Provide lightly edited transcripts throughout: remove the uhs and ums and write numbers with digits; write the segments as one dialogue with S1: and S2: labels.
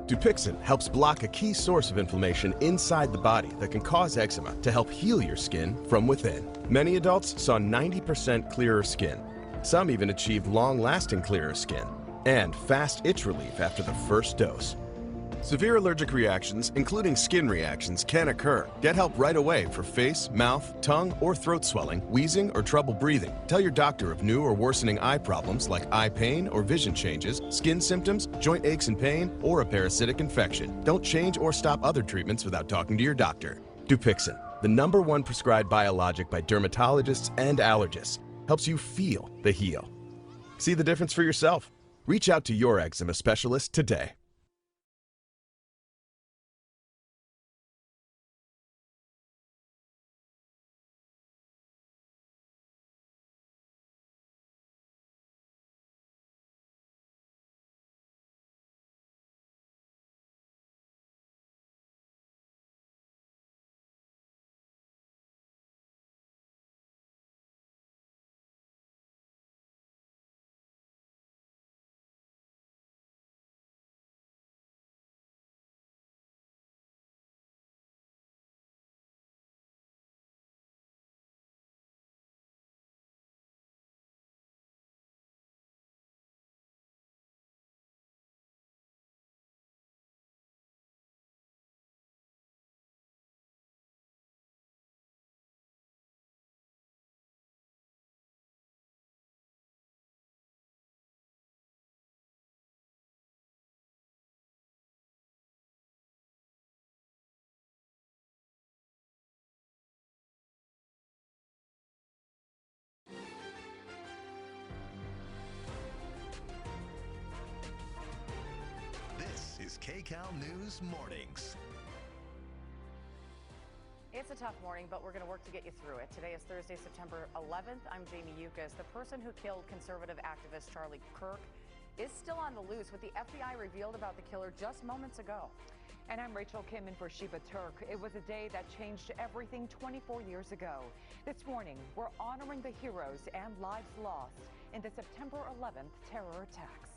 S1: Dupixent helps block a key source of inflammation inside the body that can cause eczema to help heal your skin from within. Many adults saw 90% clearer skin. Some even achieved long-lasting clearer skin and fast itch relief after the first dose. Severe allergic reactions, including skin reactions, can occur. Get help right away for face, mouth, tongue, or throat swelling, wheezing, or trouble breathing. Tell your doctor of new or worsening eye problems like eye pain or vision changes, skin symptoms, joint aches and pain, or a parasitic infection. Don't change or stop other treatments without talking to your doctor. Dupixent, the #1 prescribed biologic by dermatologists and allergists, helps you feel the heal. See the difference for yourself. Reach out to your eczema specialist today.
S2: This is Kcal News Mornings.
S3: It's a tough morning, but we're going to work to get you through it. Today is Thursday, September 11th. I'm Jamie Yukas. The person who killed conservative activist Charlie Kirk is still on the loose, what the FBI revealed about the killer just moments ago.
S4: And I'm Rachel Kim in for Sheba Turk. It was a day that changed everything 24 years ago. This morning, we're honoring the heroes and lives lost in the September 11th terror attacks.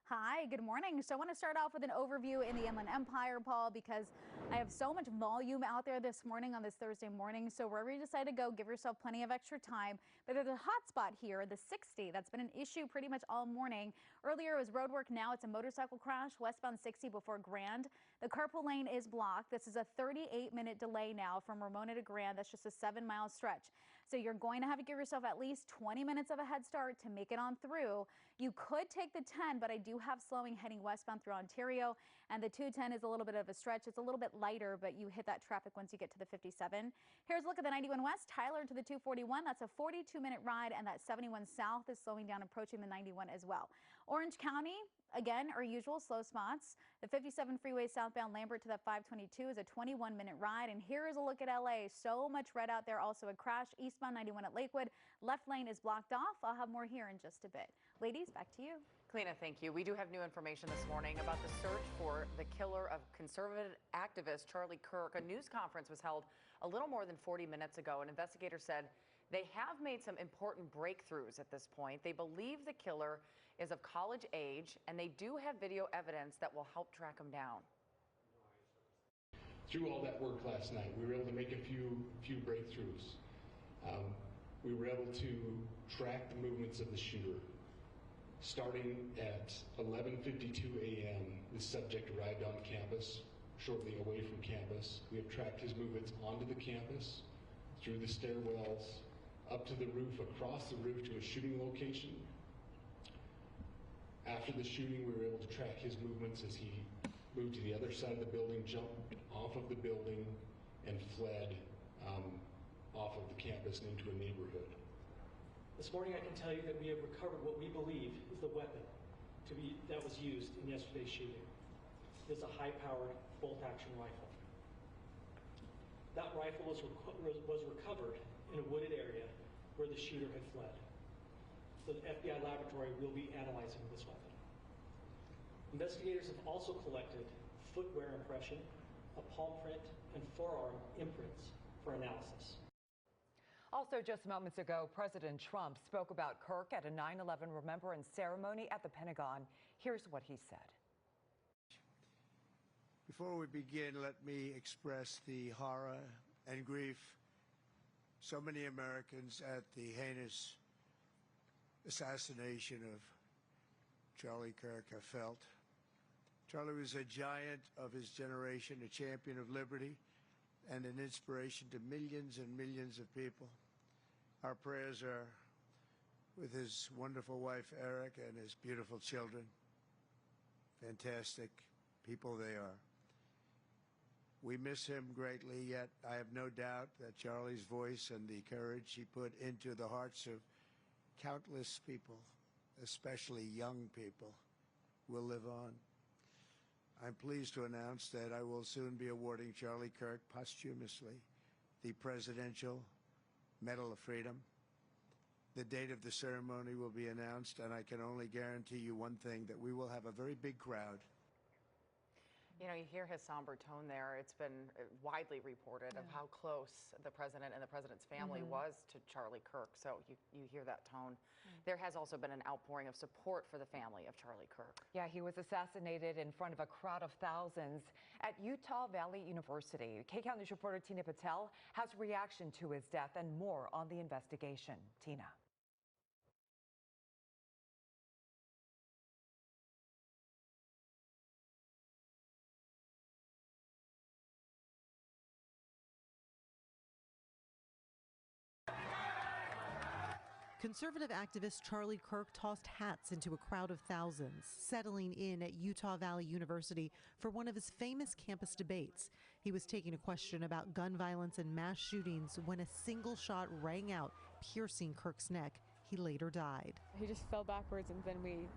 S5: Hi, good morning. So I want to start off with an overview in the Inland Empire, Paul, because I have so much volume out there this morning on this Thursday morning. So wherever you decide to go, give yourself plenty of extra time. But there's a hot spot here, the 60. That's been an issue pretty much all morning. Earlier it was road work. Now it's a motorcycle crash westbound 60 before Grand. The carpool lane is blocked. This is a 38-minute delay now from Ramona to Grand. That's just a 7-mile stretch. So you're going to have to give yourself at least 20 minutes of a head start to make it on through. You could take the 10, but I do have slowing heading westbound through Ontario, and the 210 is a little bit of a stretch. It's a little bit lighter, but you hit that traffic once you get to the 57. Here's a look at the 91 West, Tyler to the 241. That's a 42-minute ride, and that 71 South is slowing down, approaching the 91 as well. Orange County, again, our usual slow spots. The 57 freeway southbound Lambert to that 522 is a 21-minute ride. And here is a look at LA. So much red out there. Also a crash eastbound 91 at Lakewood. Left lane is blocked off. I'll have more here in just a bit. Ladies, back to you.
S3: Kalina, thank you. We do have new information this morning about the search for the killer of conservative activist Charlie Kirk. A news conference was held a little more than 40 minutes ago. An investigator said they have made some important breakthroughs at this point. They believe the killer is of college age, and they do have video evidence that will help track him down.
S6: Through all that work last night, we were able to make a few breakthroughs. We were able to track the movements of the shooter. Starting at 11:52 a.m., the subject arrived on campus, shortly away from campus. We have tracked his movements onto the campus, through the stairwells, up to the roof, across the roof to a shooting location. After the shooting, we were able to track his movements as he moved to the other side of the building, jumped off of the building, and fled off of the campus and into a neighborhood.
S7: This morning I can tell you that we have recovered what we believe is the weapon that was used in yesterday's shooting. It is a high-powered bolt-action rifle. That rifle was recovered in a wooded area where the shooter had fled. The FBI laboratory will be analyzing this weapon. Investigators have also collected footwear impression, a palm print, and forearm imprints for analysis.
S4: Also, just moments ago, President Trump spoke about Kirk at a 9/11 remembrance ceremony at the Pentagon. Here's what he said.
S8: Before we begin, let me express the horror and grief so many Americans at the heinous assassination of Charlie Kirk have felt. Charlie was a giant of his generation, a champion of liberty, and an inspiration to millions and millions of people. Our prayers are with his wonderful wife, Erica, and his beautiful children. Fantastic people they are. We miss him greatly, yet I have no doubt that Charlie's voice and the courage he put into the hearts of countless people, especially young people, will live on. I'm pleased to announce that I will soon be awarding Charlie Kirk posthumously the Presidential Medal of Freedom. The date of the ceremony will be announced, and I can only guarantee you one thing, that we will have a very big crowd.
S3: You know, you hear his somber tone there. It's been widely reported of how close the president and the president's family was to Charlie Kirk. So you hear that tone. There has also been an outpouring of support for the family of Charlie Kirk.
S4: Yeah, he was assassinated in front of a crowd of thousands at Utah Valley University. Kcal News reporter Tina Patel has reaction to his death and more on the investigation. Tina.
S9: Conservative activist Charlie Kirk tossed hats into a crowd of thousands, settling in at Utah Valley University for one of his famous campus debates. He was taking a question about gun violence and mass shootings when a single shot rang out, piercing Kirk's neck. He later died.
S10: He just fell backwards, and then we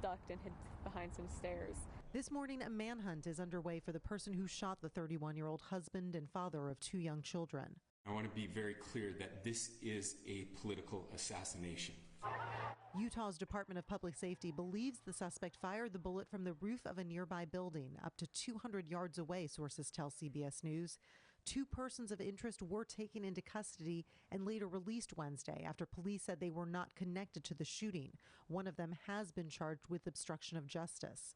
S10: ducked and hid behind some stairs.
S9: This morning, a manhunt is underway for the person who shot the 31-year-old husband and father of 2 young children.
S11: I want to be very clear that this is a political assassination.
S9: Utah's Department of Public Safety believes the suspect fired the bullet from the roof of a nearby building, up to 200 yards away, sources tell CBS News. 2 persons of interest were taken into custody and later released Wednesday after police said they were not connected to the shooting. One of them has been charged with obstruction of justice.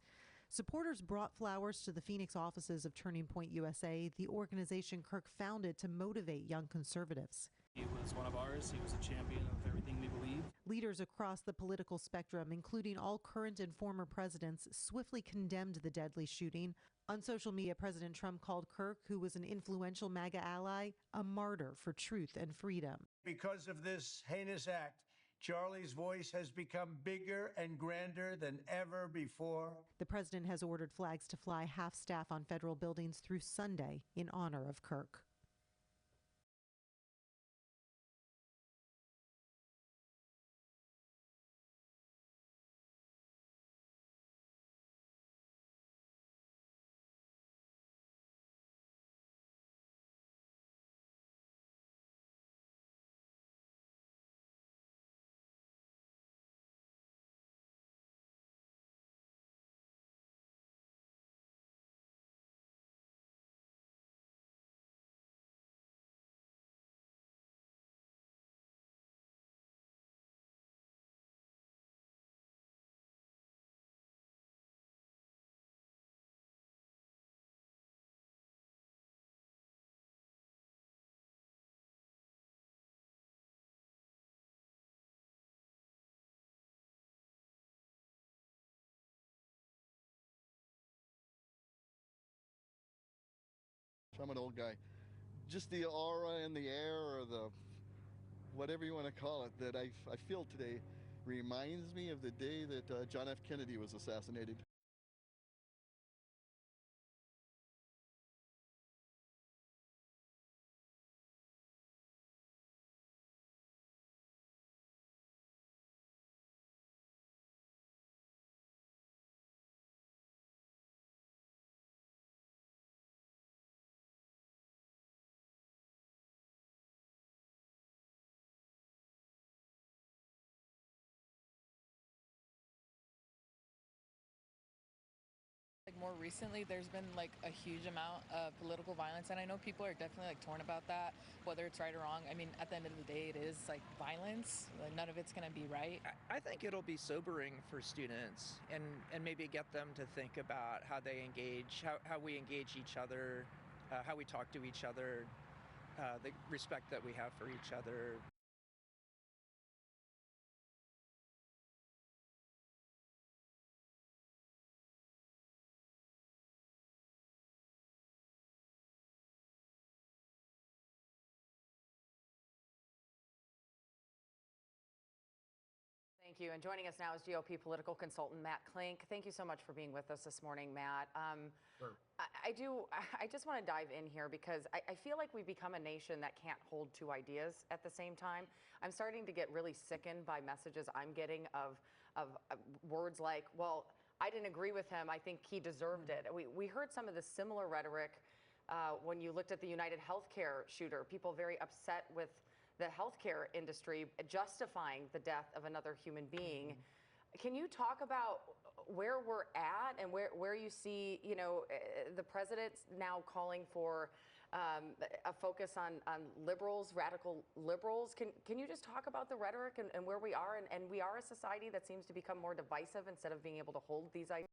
S9: Supporters brought flowers to the Phoenix offices of Turning Point USA, the organization Kirk founded to motivate young conservatives.
S12: He was one of ours. He was a champion of everything we believe.
S9: Leaders across the political spectrum, including all current and former presidents, swiftly condemned the deadly shooting. On social media, President Trump called Kirk, who was an influential MAGA ally, a martyr for truth and freedom.
S8: Because of this heinous act, Charlie's voice has become bigger and grander than ever before.
S9: The president has ordered flags to fly half-staff on federal buildings through Sunday in honor of Kirk.
S13: I'm an old guy. Just the aura in the air, or the whatever you want to call it, that I feel today reminds me of the day that John F. Kennedy was assassinated.
S14: Like more recently, there's been like a huge amount of political violence, and I know people are definitely like torn about that, whether it's right or wrong. I mean, at the end of the day, it is like violence. Like, none of it's going to be right.
S15: I think it'll be sobering for students and maybe get them to think about how they engage, how we engage each other, how we talk to each other, the respect that we have for each other.
S3: Thank you. And joining us now is GOP political consultant Matt Klink. Thank you so much for being with us this morning, Matt.
S16: Sure.
S3: I just want to dive in here because I feel like we've become a nation that can't hold two ideas at the same time. I'm starting to get really sickened by messages I'm getting of words like, well, I didn't agree with him. I think he deserved it. We heard some of the similar rhetoric when you looked at the United Healthcare shooter. People very upset with the healthcare industry justifying the death of another human being. Can you talk about where we're at and where you see, you know, the president now calling for a focus on liberals, radical liberals? Can you just talk about the rhetoric and where we are? And we are a society that seems to become more divisive instead of being able to hold these ideas.